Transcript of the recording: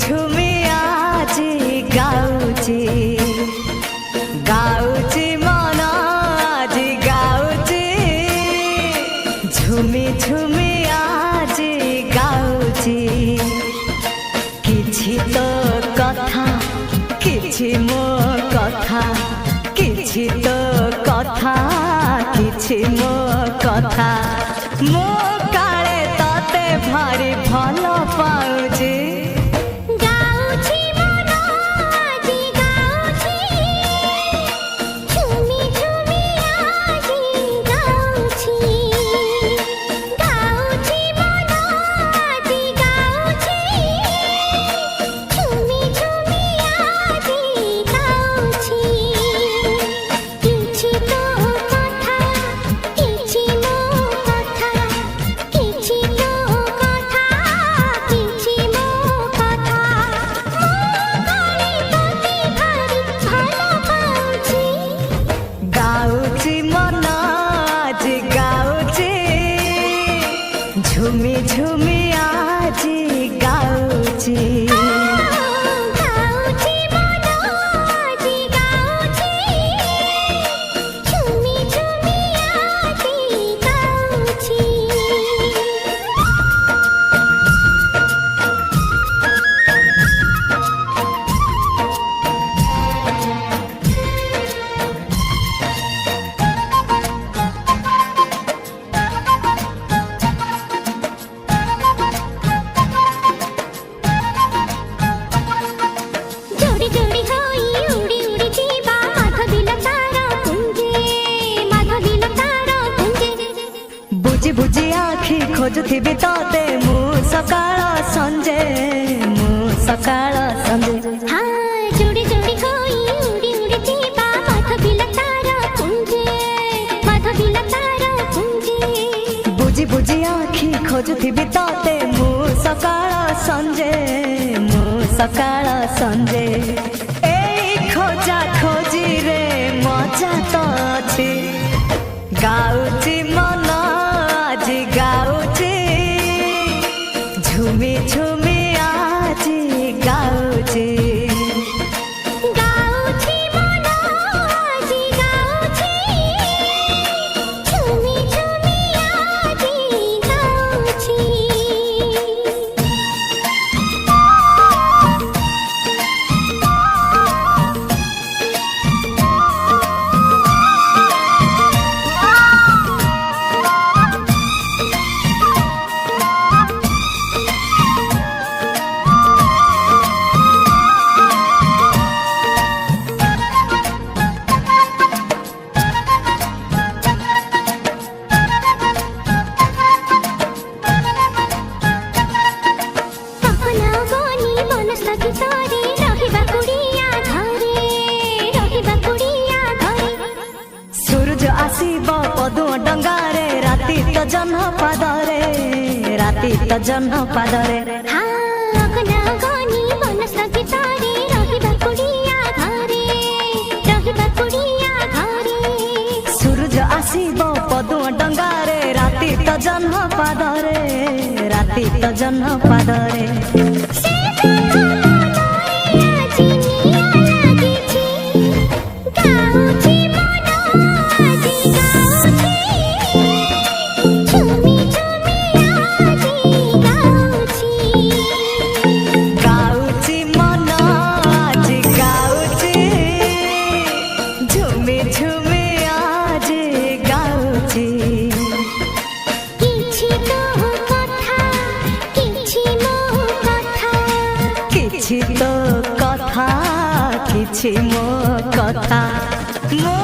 ঝুমি আজি গাউছি গাউছি মন আজি গাউছি ঝুমি ঝুমি আজি গাউছি কিছু তো কথা কিছু মো কথা কিছু তো কথা কিছু মো কথা মো কাଳେ ততে ভারি ভাল পাউছি ঝুমি ঝুমি আজি গাউছি बुझी बुझी आखि खोजुथिबि तते मु सकाळ संजे मु सकाळ संजे हाय जोड़ी जोड़ी होई उड़ी उड़ी जीवा माधविला तारा पुंजे माधविला तारा पुंजे बुझी बुझी आखि खोजुथिबि तते मु सकाळ संजे मु सकाळ संजे एई खोजा खोजी रे मजा तो अछि गाउची मन আজি গাউছি ঝুমি ঝুমি আজি গাউছি গাউছি মন আজি গাউছি ঝুমি ঝুমি আজি গাউছি सूरज आसीब पदु डंगारे राति तो जन्ह पादरे राति तो जन्ह पादरे सूरज आसीब पदु डंगारे राति तो जन्ह पादरे राति तो जन्ह पादरे କିଛି ତ କଥା କିଛି ମୋ କଥା ମୋ